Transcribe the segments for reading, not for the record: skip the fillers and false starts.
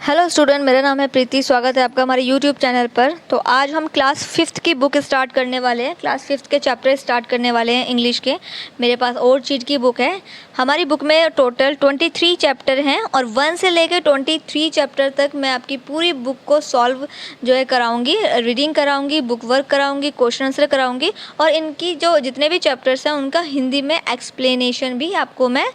Hello student, मेरा नाम है प्रीति। स्वागत है आपका हमारे यूट्यूब चैनल पर। तो आज हम क्लास 5th की बुक स्टार्ट करने वाले हैं। क्लास 5th के चैप्टर स्टार्ट करने वाले हैं इंग्लिश के। मेरे पास और चीट की बुक है। हमारी बुक में टोटल 23 चैप्टर हैं और 1 से लेकर 23 चैप्टर तक मैं आपकी पूरी बुक को सॉल्व जो है कराऊंगी, रीडिंग कराऊंगी, बुक वर्क कराऊंगी, क्वेश्चन आंसर कराऊंगी और इनकी जो जितने भी चैप्टर्स हैं उनका हिंदी में एक्सप्लेनेशन भी आपको मैं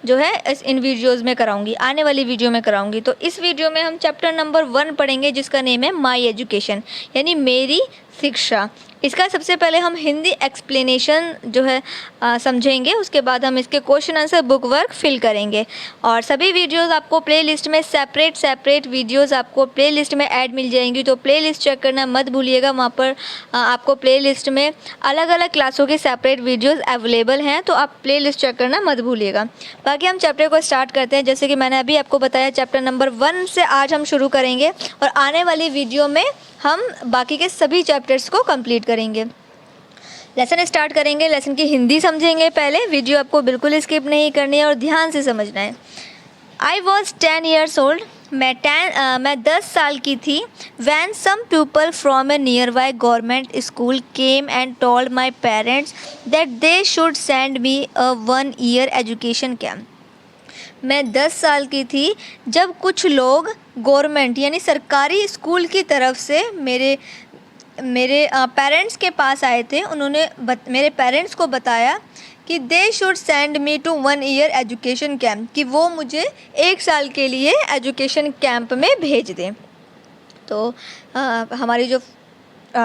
जो है इन वीडियोज़ में कराऊंगी, आने वाली वीडियो में कराऊंगी। तो इस वीडियो में हम चैप्टर नंबर 1 पढ़ेंगे जिसका नेम है माई एजुकेशन, यानी मेरी शिक्षा। इसका सबसे पहले हम हिंदी एक्सप्लेनेशन जो है समझेंगे, उसके बाद हम इसके question answer book work fill करेंगे। और सभी वीडियोस आपको प्लेलिस्ट में सेपरेट वीडियोस आपको प्लेलिस्ट में ऐड मिल जाएंगी, तो प्लेलिस्ट चेक करना मत भूलिएगा। वहाँ पर आपको प्लेलिस्ट में अलग अलग क्लासों के सेपरेट वीडियोस अवेलेबल हैं, तो आप प्लेलिस्ट चेक करना मत भूलिएगा। बाकी हम चैप्टर को स्टार्ट करते हैं। जैसे कि मैंने अभी आपको बताया, चैप्टर नंबर 1 से आज हम शुरू करेंगे और आने वाली वीडियो में हम बाकी के सभी चैप्टर्स को कंप्लीट करेंगे। लेसन स्टार्ट करेंगे। लेसन की हिंदी समझेंगे पहले। वीडियो आपको बिल्कुल स्किप नहीं करनी है और ध्यान से समझना है। I was 10 years old। मैं 10 साल की थी। When some people from a nearby government school came and told my parents that they should send me a 1 year education camp. मैं 10 साल की थी जब कुछ लोग गवर्नमेंट यानी सरकारी स्कूल की तरफ से मेरे पेरेंट्स के पास आए थे। उन्होंने मेरे पेरेंट्स को बताया कि they should send me to 1 year education camp, कि वो मुझे 1 साल के लिए एजुकेशन कैंप में भेज दें। तो हमारी जो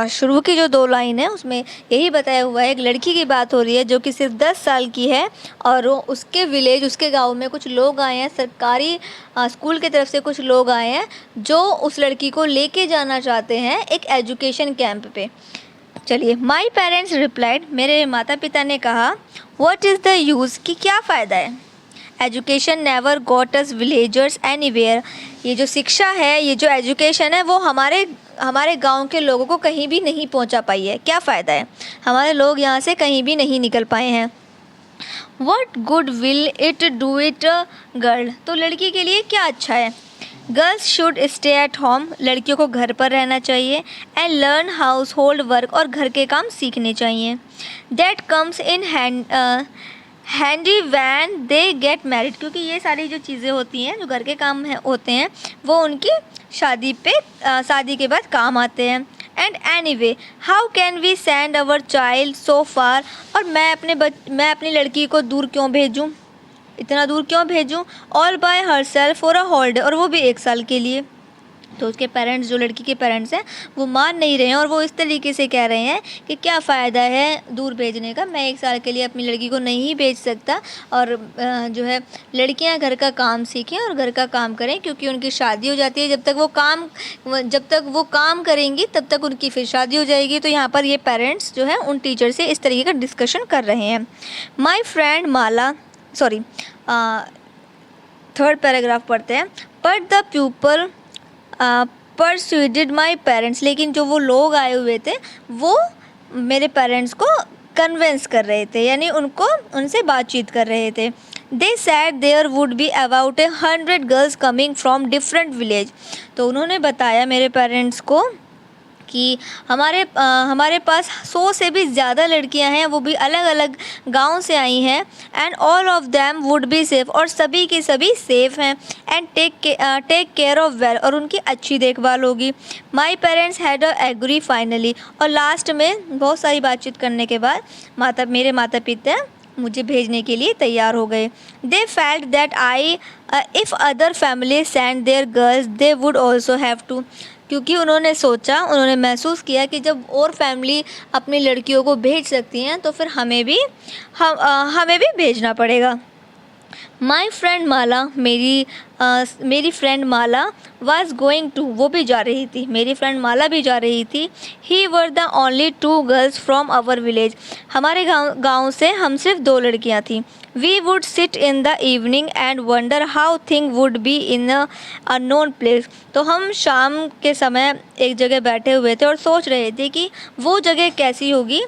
शुरू की जो 2 लाइन है उसमें यही बताया हुआ है। एक लड़की की बात हो रही है जो कि सिर्फ 10 साल की है और वो उसके विलेज, उसके गांव में कुछ लोग आए हैं, सरकारी स्कूल की तरफ से कुछ लोग आए हैं जो उस लड़की को लेके जाना चाहते हैं एक एजुकेशन कैंप पे। चलिए, माई पेरेंट्स रिप्लाइड, मेरे माता पिता ने कहा, व्हाट इज़ द यूज़, कि क्या फ़ायदा है। एजुकेशन नेवर गॉट अस विलेजर्स एनीवेयर, ये जो शिक्षा है, ये जो एजुकेशन है, वो हमारे गांव के लोगों को कहीं भी नहीं पहुंचा पाई है। क्या फ़ायदा है, हमारे लोग यहाँ से कहीं भी नहीं निकल पाए हैं। What good will it do it a girl, तो लड़की के लिए क्या अच्छा है। Girls should stay at home, लड़कियों को घर पर रहना चाहिए। And learn household work, और घर के काम सीखने चाहिए। That comes in handy when they get married, क्योंकि ये सारी जो चीज़ें होती हैं, जो घर के काम होते हैं, वो उनकी शादी के बाद काम आते हैं। And anyway how can we send our child so far, और मैं अपनी लड़की को दूर क्यों भेजूं, इतना दूर क्यों भेजूं। All by herself for a holiday, और वो भी 1 साल के लिए। तो उसके पेरेंट्स, जो लड़की के पेरेंट्स हैं, वो मान नहीं रहे हैं और वो इस तरीके से कह रहे हैं कि क्या फ़ायदा है दूर भेजने का, मैं 1 साल के लिए अपनी लड़की को नहीं भेज सकता। और जो है लड़कियां घर का काम सीखें और घर का काम करें, क्योंकि उनकी शादी हो जाती है। जब तक वो काम करेंगी तब तक उनकी फिर शादी हो जाएगी। तो यहाँ पर ये पेरेंट्स जो है उन टीचर से इस तरीके का डिस्कशन कर रहे हैं। My friend Mala, sorry, 3rd paragraph पढ़ते हैं। But the people persuaded my parents, लेकिन जो वो लोग आए हुए थे वो मेरे पेरेंट्स को कन्वेंस कर रहे थे, यानी उनसे बातचीत कर रहे थे। They said there would be about 100 girls coming from different village, तो उन्होंने बताया मेरे पेरेंट्स को कि हमारे पास 100 से भी ज़्यादा लड़कियां हैं, वो भी अलग अलग गांव से आई हैं। And all of them would be safe, और सभी की सभी सेफ़ हैं। And take care of well, और उनकी अच्छी देखभाल होगी। My parents had agree finally, और लास्ट में बहुत सारी बातचीत करने के बाद मेरे माता पिता मुझे भेजने के लिए तैयार हो गए। They felt that if other family send their girls they would also have to, क्योंकि उन्होंने महसूस किया कि जब और फैमिली अपनी लड़कियों को भेज सकती हैं तो फिर हमें भी भेजना पड़ेगा। माई फ्रेंड माला, मेरी friend Mala was going to, वो भी जा रही थी, मेरी फ्रेंड माला भी जा रही थी। He were the only 2 girls from our village, हमारे गांव से हम सिर्फ 2 लड़कियां थीं। We would sit in the evening and wonder how thing would be in a unknown place, तो हम शाम के समय एक जगह बैठे हुए थे और सोच रहे थे कि वो जगह कैसी होगी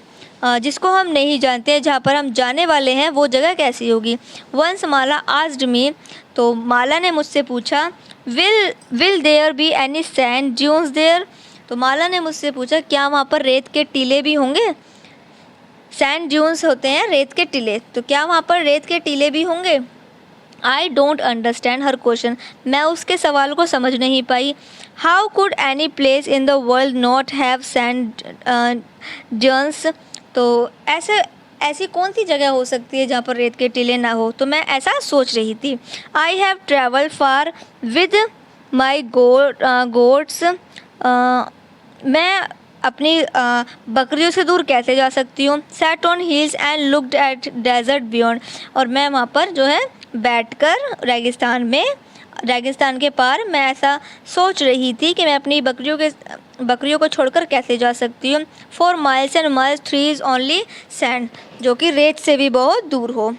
जिसको हम नहीं जानते, जहाँ पर हम जाने वाले हैं वो जगह कैसी होगी। वंस माला आस्क्ड मी, तो माला ने मुझसे पूछा will there be any sand dunes there. तो माला ने मुझसे पूछा क्या वहाँ पर रेत के टीले भी होंगे। सैंड ड्यून्स होते हैं रेत के टीले, तो क्या वहाँ पर रेत के टीले भी होंगे। I don't understand her question, मैं उसके सवाल को समझ नहीं पाई। How could any place in the world not have sand dunes. तो ऐसी कौन सी जगह हो सकती है जहाँ पर रेत के टीले ना हो, तो मैं ऐसा सोच रही थी। I have travel far with my goats. मैं अपनी बकरियों से दूर कैसे जा सकती हूँ। Sat on hills and looked at desert beyond. और मैं वहाँ पर जो है बैठकर रेगिस्तान के पार मैं ऐसा सोच रही थी कि मैं अपनी बकरियों को छोड़कर कैसे जा सकती हूँ। For miles and miles three is only sand, जो कि रेत से भी बहुत दूर हो।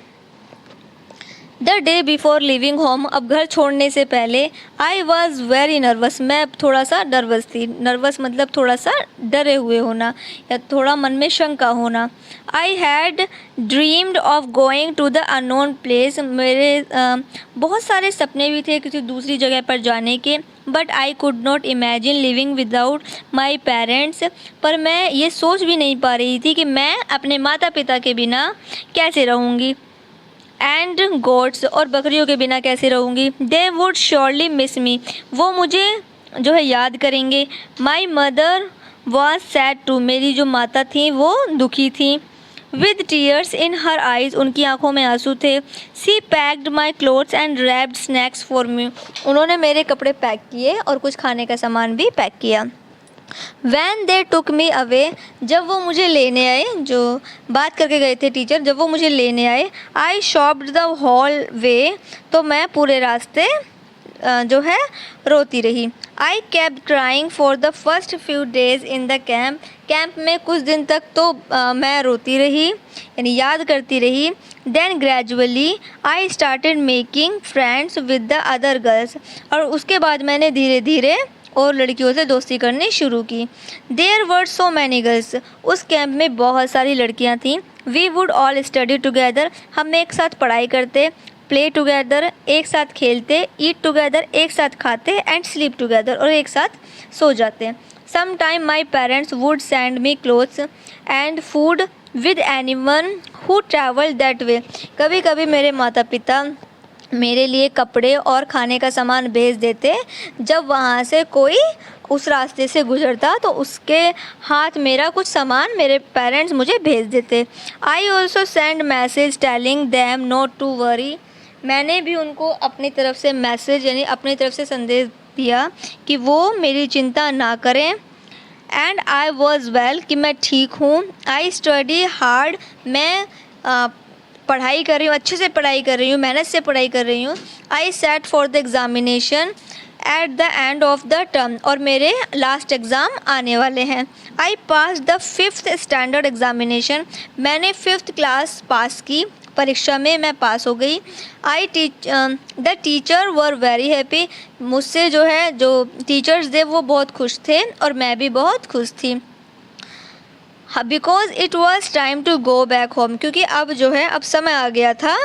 The day before living home, अब घर छोड़ने से पहले, आई वॉज वेरी नर्वस, मैं थोड़ा सा नर्वस थी। नर्वस मतलब थोड़ा सा डरे हुए होना या थोड़ा मन में शंका होना। I had dreamed of going to the unknown place, मेरे बहुत सारे सपने भी थे किसी दूसरी जगह पर जाने के। But I could not imagine living without my parents, पर मैं ये सोच भी नहीं पा रही थी कि मैं अपने माता पिता के बिना कैसे रहूँगी। एंड गोट्स, और बकरियों के बिना कैसे रहूँगी। They would surely miss me, वो मुझे जो है याद करेंगे। My mother was sad too, मेरी जो माता थी वो दुखी थी। With tears in her eyes, उनकी आंखों में आंसू थे। She packed my clothes and wrapped snacks for me, उन्होंने मेरे कपड़े पैक किए और कुछ खाने का सामान भी पैक किया। When they took me away, जब वो मुझे लेने आए, जो बात करके गए थे टीचर, जब वो मुझे लेने आए, I shopped the whole way, तो मैं पूरे रास्ते जो है रोती रही। I kept crying for the first few days in the camp, camp में कुछ दिन तक तो मैं रोती रही यानी याद करती रही। Then gradually I started making friends with the other girls, और उसके बाद मैंने धीरे धीरे और लड़कियों से दोस्ती करनी शुरू की। There were so many girls, उस कैंप में बहुत सारी लड़कियां थीं। We would all study together, हम एक साथ पढ़ाई करते। Play together, एक साथ खेलते। Eat together, एक साथ खाते। And sleep together, और एक साथ सो जाते। Sometime my parents would send me clothes and food with anyone who traveled that way, कभी कभी मेरे माता पिता मेरे लिए कपड़े और खाने का सामान भेज देते। जब वहाँ से कोई उस रास्ते से गुजरता तो उसके हाथ मेरा कुछ सामान मेरे पेरेंट्स मुझे भेज देते। I also send message telling them not to worry, मैंने भी उनको अपनी तरफ से मैसेज यानी अपनी तरफ से संदेश दिया कि वो मेरी चिंता ना करें। एंड आई वॉज वेल, कि मैं ठीक हूँ। आई स्टडी हार्ड, मैं पढ़ाई कर रही हूँ, अच्छे से पढ़ाई कर रही हूँ, मेहनत से पढ़ाई कर रही हूँ। I sat for the examination at the end of the term, और मेरे लास्ट एग्ज़ाम आने वाले हैं। I pass the 5th standard examination, मैंने 5th क्लास पास की, परीक्षा में मैं पास हो गई। The teacher were very happy, मुझसे जो टीचर्स थे वो बहुत खुश थे और मैं भी बहुत खुश थी। Because it was time to go back home, क्योंकि अब समय आ गया था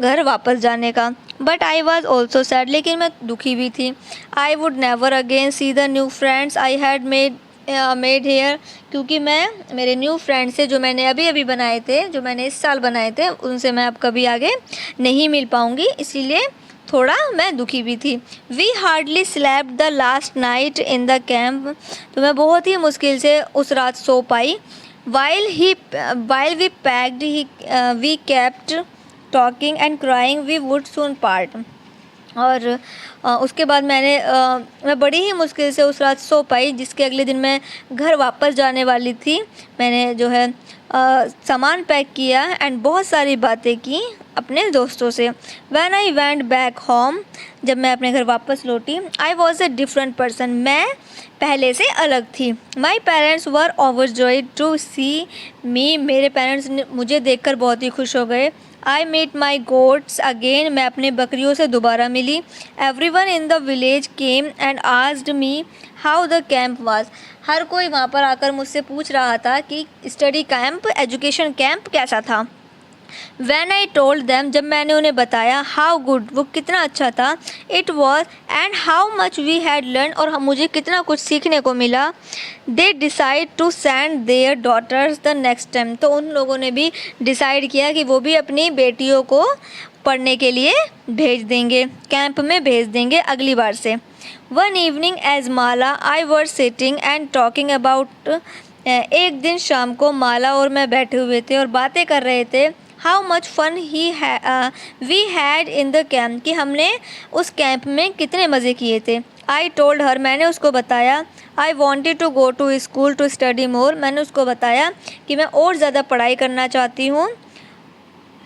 घर वापस जाने का। But I was also sad, लेकिन मैं दुखी भी थी। I would never again see the new friends I had made here, क्योंकि मैं मेरे न्यू फ्रेंड्स से जो मैंने अभी बनाए थे, जो मैंने इस साल बनाए थे, उनसे मैं अब कभी आगे नहीं मिल पाऊँगी, इसीलिए थोड़ा मैं दुखी भी थी। We hardly slept the last night in the camp, तो मैं बहुत ही मुश्किल से उस रात सो पाई। While we packed, we kept talking and crying. We would soon part. और उसके बाद मैं बड़ी ही मुश्किल से उस रात सो पाई, जिसके अगले दिन मैं घर वापस जाने वाली थी। मैंने सामान पैक किया एंड बहुत सारी बातें की अपने दोस्तों से। When I went back home, जब मैं अपने घर वापस लौटी, I was a different person, मैं पहले से अलग थी। My parents were overjoyed to see me, मेरे पेरेंट्स मुझे देखकर बहुत ही खुश हो गए। I met my goats again, मैं अपने बकरियों से दोबारा मिली। Everyone in the village came and asked me how the camp was, हर कोई वहाँ पर आकर मुझसे पूछ रहा था कि स्टडी कैंप, एजुकेशन कैंप कैसा था। When I told them, जब मैंने उन्हें बताया, how good, वो कितना अच्छा था, it was, and how much we had learned, और मुझे कितना कुछ सीखने को मिला, they decide to send their daughters the next time, तो उन लोगों ने भी डिसाइड किया कि वो भी अपनी बेटियों को पढ़ने के लिए भेज देंगे, कैंप में भेज देंगे अगली बार से। One evening as Mala I was sitting and talking about, एक दिन शाम को माला और मैं बैठे हुए थे और बातें कर रहे थे, how much fun we had in the camp, कि हमने उस कैंप में कितने मज़े किए थे। आई टोल्ड हर, मैंने उसको बताया, I wanted to go to school to study more, मैंने उसको बताया कि मैं और ज़्यादा पढ़ाई करना चाहती हूँ।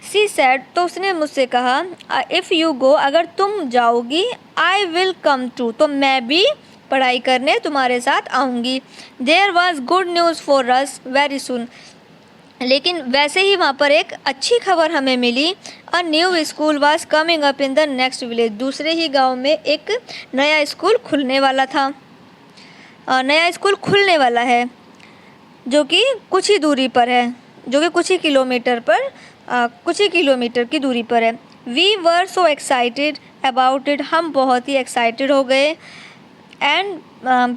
सी सैड, तो उसने मुझसे कहा, इफ़ यू गो, अगर तुम जाओगी, आई विल कम टू, तो मैं भी पढ़ाई करने तुम्हारे साथ आऊँगी। There was good news for us very soon, लेकिन वैसे ही वहाँ पर एक अच्छी खबर हमें मिली। A new school was coming up in the next village, दूसरे ही गांव में एक नया स्कूल खुलने वाला था, नया स्कूल खुलने वाला है जो कि कुछ ही दूरी पर है, जो कि कुछ ही किलोमीटर की दूरी पर है। We were so excited about it, हम बहुत ही एक्साइटेड हो गए। And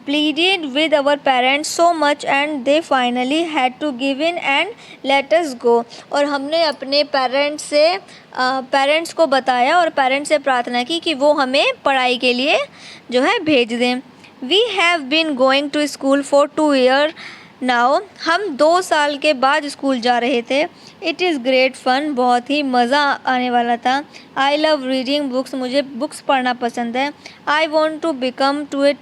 pleaded with our parents so much and they finally had to give in and let us go, और हमने अपने पेरेंट्स को बताया और पेरेंट्स से प्रार्थना की कि वो हमें पढ़ाई के लिए जो है भेज दें। We have been going to school for 2 years now, हम 2 साल के बाद स्कूल जा रहे थे। इट इज़ ग्रेट फन, बहुत ही मज़ा आने वाला था। आई लव रीडिंग बुक्स, मुझे बुक्स पढ़ना पसंद है। I want to become to a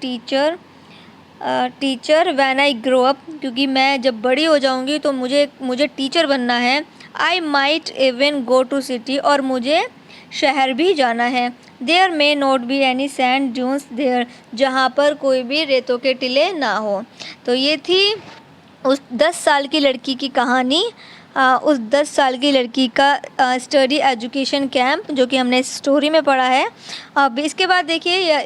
teacher when I grow up, क्योंकि मैं जब बड़ी हो जाऊंगी तो मुझे टीचर बनना है। I might even go to city, और मुझे शहर भी जाना है। There may not be any sand dunes there, जहाँ पर कोई भी रेतों के टीले ना हो। तो ये थी उस 10 साल की लड़की की कहानी, उस 10 साल की लड़की का स्टडी एजुकेशन कैंप, जो कि हमने स्टोरी में पढ़ा है। अब इसके बाद देखिए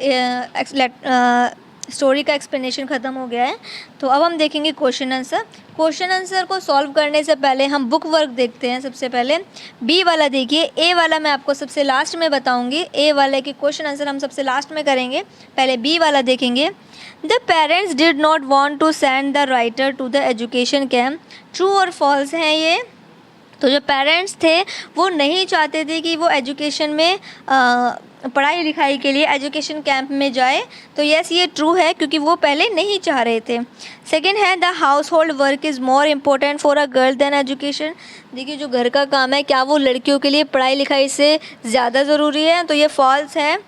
स्टोरी का एक्सप्लेनेशन ख़त्म हो गया है, तो अब हम देखेंगे क्वेश्चन आंसर। क्वेश्चन आंसर को सॉल्व करने से पहले हम बुक वर्क देखते हैं। सबसे पहले बी वाला देखिए, ए वाला मैं आपको सबसे लास्ट में बताऊंगी, ए वाले के क्वेश्चन आंसर हम सबसे लास्ट में करेंगे, पहले बी वाला देखेंगे। The parents did not want to send the writer to the education camp, true और फॉल्स हैं ये। तो जो पेरेंट्स थे वो नहीं चाहते थे कि वो एजुकेशन में पढ़ाई लिखाई के लिए एजुकेशन कैंप में जाए, तो यस ये ट्रू है, क्योंकि वो पहले नहीं चाह रहे थे। सेकंड है, the household work is more important for a girl than education, देखिए जो घर का काम है क्या वो लड़कियों के लिए पढ़ाई लिखाई से ज़्यादा ज़रूरी है, तो ये फॉल्स है,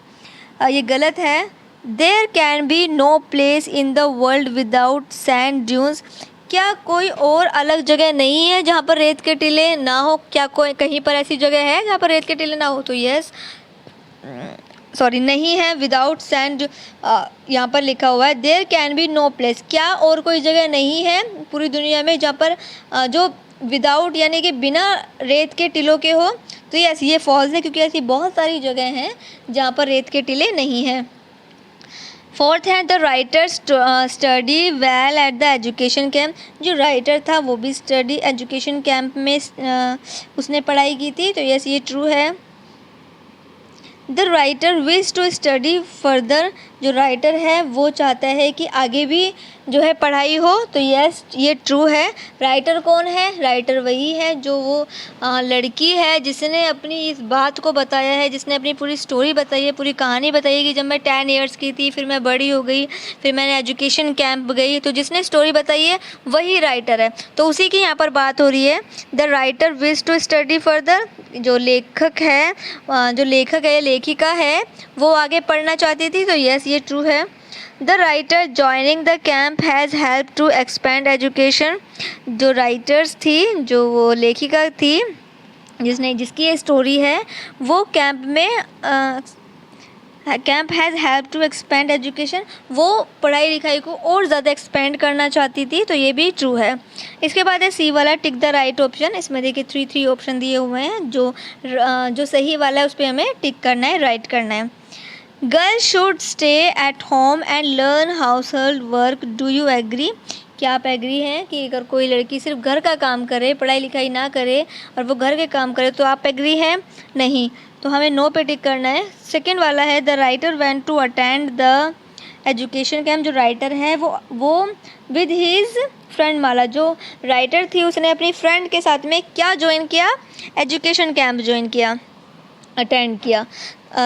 ये गलत है। There can be no place in the world without sand dunes, क्या कोई और अलग जगह नहीं है जहाँ पर रेत के टीले ना हो, क्या कोई कहीं पर ऐसी जगह है जहाँ पर रेत के टीले ना हो, तो यस नहीं है। विदाउट सैंड यहाँ पर लिखा हुआ है। There can be no place, क्या और कोई जगह नहीं है पूरी दुनिया में जहाँ पर जो विदाउट यानी कि बिना रेत के टीलों के हो, तो यस ये फॉल्स है, क्योंकि ऐसी बहुत सारी जगह हैं जहाँ पर रेत के टीले नहीं हैं। फोर्थ है, the writer study well at the education camp, जो राइटर था वो भी स्टडी एजुकेशन कैंप में उसने पढ़ाई की थी, तो यस ये ट्रू है। The writer wish to study further, जो राइटर है वो चाहता है कि आगे भी जो है पढ़ाई हो, तो यस ये ट्रू है। राइटर कौन है? राइटर वही है जो वो लड़की है जिसने अपनी इस बात को बताया है, जिसने अपनी पूरी स्टोरी बताई है, पूरी कहानी बताई है कि जब मैं 10 ईयर्स की थी, फिर मैं बड़ी हो गई, फिर मैंने एजुकेशन कैंप गई, तो जिसने स्टोरी बताई है वही राइटर है, तो उसी की यहाँ पर बात हो रही है। The writer wish to study further, जो लेखक है लेखिका है वो आगे पढ़ना चाहती थी, तो यस ये ट्रू है। The writer joining the camp has help to expand education, जो राइटर्स थी, जो वो लेखिका थी जिसकी ये स्टोरी है, वो camp has help to expand education, वो पढ़ाई लिखाई को और ज़्यादा एक्सपेंड करना चाहती थी, तो ये भी ट्रू है। इसके बाद है सी वाला, टिक द राइट ऑप्शन। इसमें देखिए 3 ऑप्शन दिए हुए हैं, जो सही वाला है उस पर हमें टिक करना है, राइट करना है। Girls should stay at home and learn household work, do you agree, क्या आप एग्री हैं कि अगर कोई लड़की सिर्फ घर का काम करे, पढ़ाई लिखाई ना करे और वो घर के काम करे, तो आप एग्री हैं? नहीं, तो हमें नो पे टिक करना है। सेकेंड वाला है the writer went to attend the education camp. जो राइटर है वो विद हिज फ्रेंड माला, जो राइटर थी उसने अपनी फ्रेंड के साथ में क्या ज्वाइन किया? एजुकेशन कैंप ज्वाइन किया, अटेंड किया।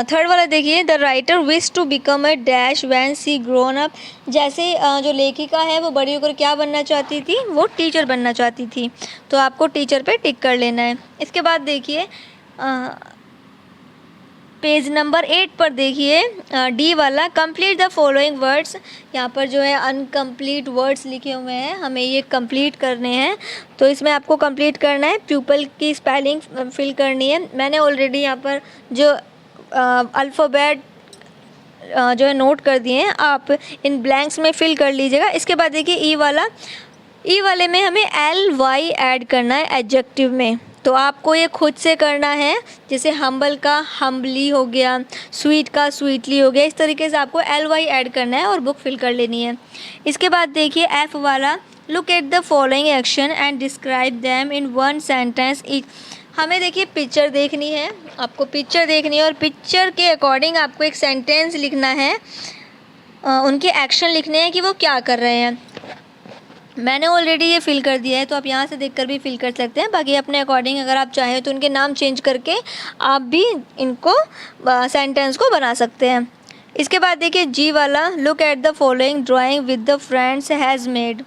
थर्ड वाला देखिए the writer wish to become a dash when she grown up. जैसे जो लेखिका है वो बड़ी होकर क्या बनना चाहती थी? वो टीचर बनना चाहती थी, तो आपको टीचर पे टिक कर लेना है। इसके बाद देखिए पेज नंबर 8 पर देखिए डी वाला कंप्लीट द फॉलोइंग वर्ड्स। यहाँ पर जो है अनकम्प्लीट वर्ड्स लिखे हुए हैं, हमें ये कंप्लीट करने हैं। तो इसमें आपको कंप्लीट करना है, प्यूपल की स्पेलिंग फिल करनी है। मैंने ऑलरेडी यहाँ पर जो अल्फ़ाबेट जो है नोट कर दिए हैं, आप इन ब्लैंक्स में फिल कर लीजिएगा। इसके बाद देखिए ई वाले में हमें LY ऐड करना है एडजेक्टिव में, तो आपको ये खुद से करना है। जैसे हम्बल का हम्बली हो गया, स्वीट का स्वीटली हो गया, इस तरीके से आपको LY ऐड करना है और बुक फिल कर लेनी है। इसके बाद देखिए F वाला look at the following action and describe them in one sentence each. हमें देखिए पिक्चर देखनी है, आपको पिक्चर देखनी है और पिक्चर के अकॉर्डिंग आपको एक सेंटेंस लिखना है, उनके एक्शन लिखने हैं कि वो क्या कर रहे हैं। मैंने ऑलरेडी ये फिल कर दिया है, तो आप यहाँ से देखकर भी फिल कर सकते हैं। बाकी अपने अकॉर्डिंग अगर आप चाहें तो उनके नाम चेंज करके आप भी इनको सेंटेंस को बना सकते हैं। इसके बाद देखिए जी वाला look at the following drawing with the friends has made.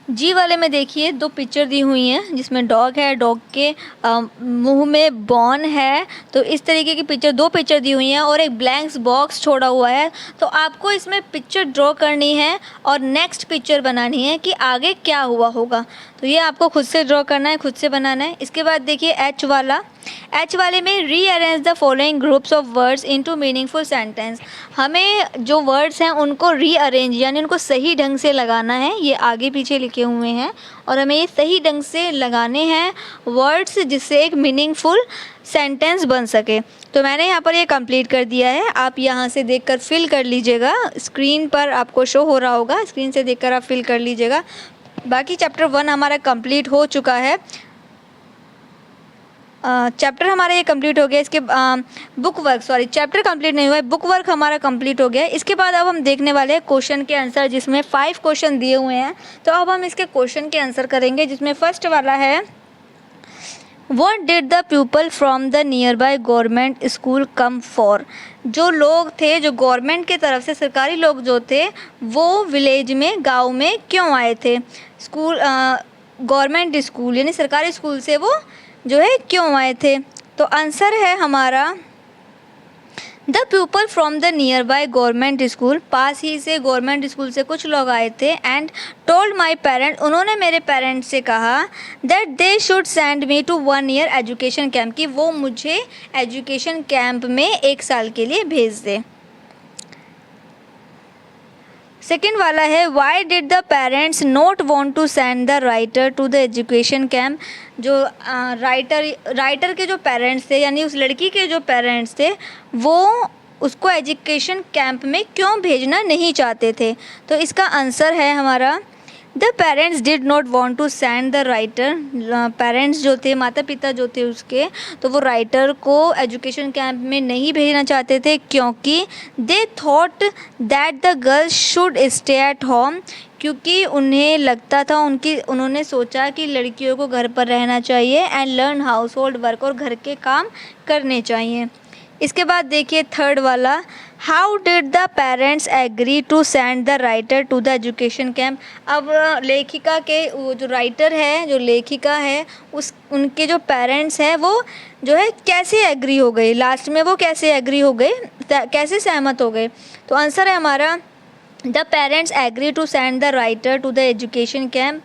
G वाले में देखिए दो पिक्चर दी हुई हैं जिसमें डॉग है, डॉग के मुंह में बॉन है, तो इस तरीके की दो पिक्चर दी हुई हैं और एक ब्लैंक्स बॉक्स छोड़ा हुआ है। तो आपको इसमें पिक्चर ड्रॉ करनी है और नेक्स्ट पिक्चर बनानी है कि आगे क्या हुआ होगा, तो ये आपको खुद से ड्रॉ करना है, खुद से बनाना है। इसके बाद देखिए एच वाले में rearrange the following groups of words into meaningful sentence. हमें जो वर्ड्स हैं उनको रीअरेंज यानी उनको सही ढंग से लगाना है। ये आगे पीछे लिखे हुए हैं और हमें ये सही ढंग से लगाने हैं वर्ड्स, जिससे एक मीनिंगफुल सेंटेंस बन सके। तो मैंने यहाँ पर ये कंप्लीट कर दिया है, आप यहाँ से देखकर फिल कर लीजिएगा। स्क्रीन पर आपको शो हो रहा होगा, स्क्रीन से देखकर आप फिल कर लीजिएगा। बाकी चैप्टर 1 हमारा कंप्लीट हो चुका है। चैप्टर हमारा ये कंप्लीट हो गया। इसके चैप्टर कंप्लीट नहीं हुआ है, बुक वर्क हमारा कंप्लीट हो गया है। इसके बाद अब हम देखने वाले हैं क्वेश्चन के आंसर, जिसमें 5 क्वेश्चन दिए हुए हैं। तो अब हम इसके क्वेश्चन के आंसर करेंगे, जिसमें फर्स्ट वाला है what did the people from the nearby government school come for. जो लोग थे, जो गवर्नमेंट की तरफ से सरकारी लोग जो थे, वो विलेज में, गाँव में क्यों आए थे? गवर्नमेंट स्कूल यानी सरकारी स्कूल से वो जो है क्यों आए थे? तो आंसर है हमारा the people from the nearby government school. पास ही से गवर्नमेंट स्कूल से कुछ लोग आए थे। एंड टोल्ड माई पेरेंट्स, उन्होंने मेरे पेरेंट्स से कहा that they should send me to 1 year education camp, कि वो मुझे एजुकेशन कैंप में 1 साल के लिए भेज दे। सेकेंड वाला है why did the parents not want to send the writer to the education camp. जो राइटर के जो पेरेंट्स थे यानी उस लड़की के जो पेरेंट्स थे, वो उसको एजुकेशन कैंप में क्यों भेजना नहीं चाहते थे? तो इसका आंसर है हमारा the parents did not want to send the writer. Parents जो थे, माता पिता जो थे उसके, तो वो राइटर को एजुकेशन कैंप में नहीं भेजना चाहते थे, क्योंकि they thought that the girls should stay at home. क्योंकि उन्हें लगता था, उन्होंने सोचा कि लड़कियों को घर पर रहना चाहिए and learn household work, और घर के काम करने चाहिए। इसके बाद देखिए थर्ड वाला how did the parents agree to send the writer to the education camp. अब लेखिका के वो जो राइटर है, जो लेखिका है, उनके जो पेरेंट्स हैं वो जो है कैसे एग्री हो गए, लास्ट में वो कैसे एग्री हो गए, कैसे सहमत हो गए? तो आंसर है हमारा the parents agree to send the writer to the education camp.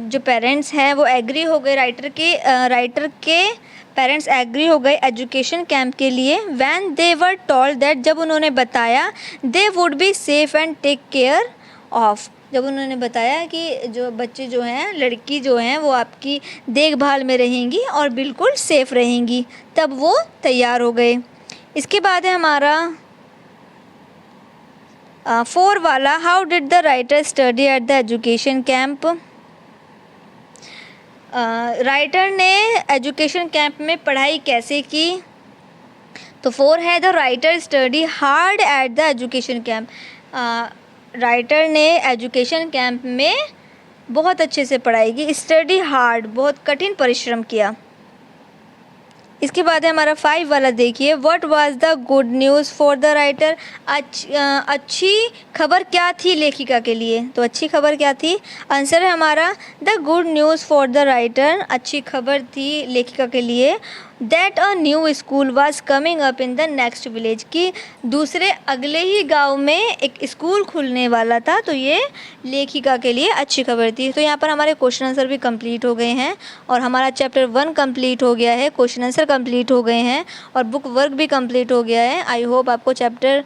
जो पेरेंट्स हैं वो एग्री हो गए, राइटर के पेरेंट्स एग्री हो गए एजुकेशन कैंप के लिए। When they were told that, जब उन्होंने बताया, they would be safe and take care of. जब उन्होंने बताया कि जो बच्चे जो हैं, लड़की जो हैं, वो आपकी देखभाल में रहेंगी और बिल्कुल सेफ रहेंगी, तब वो तैयार हो गए। इसके बाद है हमारा 4 वाला, how did the writer study at the education camp. Writer ने एजुकेशन कैंप में पढ़ाई कैसे की। तो 4 है, the writer study hard at the education camp. Writer ने एजुकेशन कैंप में बहुत अच्छे से पढ़ाई की। स्टडी हार्ड, बहुत कठिन परिश्रम किया। इसके बाद है हमारा 5 वाला, देखिए, what was the good news for the writer. अच्छी खबर क्या थी लेखिका के लिए। तो अच्छी खबर क्या थी, आंसर है हमारा the good news for the writer. अच्छी खबर थी लेखिका के लिए that a new school was coming up in the next village, कि दूसरे अगले ही गांव में एक स्कूल खुलने वाला था। तो ये लेखिका के लिए अच्छी खबर थी। तो यहाँ पर हमारे क्वेश्चन आंसर भी कंप्लीट हो गए हैं और हमारा चैप्टर 1 कंप्लीट हो गया है, क्वेश्चन आंसर कंप्लीट हो गए हैं और बुक वर्क भी कंप्लीट हो गया है। आई होप आपको चैप्टर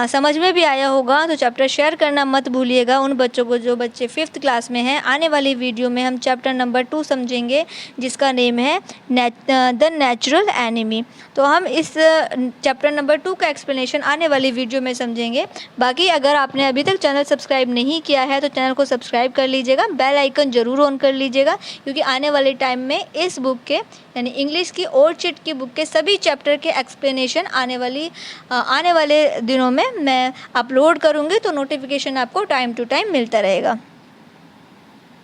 समझ में भी आया होगा। तो चैप्टर शेयर करना मत भूलिएगा उन बच्चों को जो बच्चे 5th क्लास में हैं। आने वाली वीडियो में हम चैप्टर नंबर 2 समझेंगे जिसका नेम है द नेचुरल एनिमी। तो हम इस चैप्टर नंबर 2 का एक्सप्लेनेशन आने वाली वीडियो में समझेंगे। बाकी अगर आपने अभी तक चैनल सब्सक्राइब नहीं किया है तो चैनल को सब्सक्राइब कर लीजिएगा, बेल आइकन ज़रूर ऑन कर लीजिएगा, क्योंकि आने वाले टाइम में इस बुक के यानी इंग्लिश की और चिट की बुक के सभी चैप्टर के एक्सप्लेनेशन आने वाले दिनों में मैं अपलोड करूँगी। तो नोटिफिकेशन आपको टाइम टू टाइम मिलता रहेगा।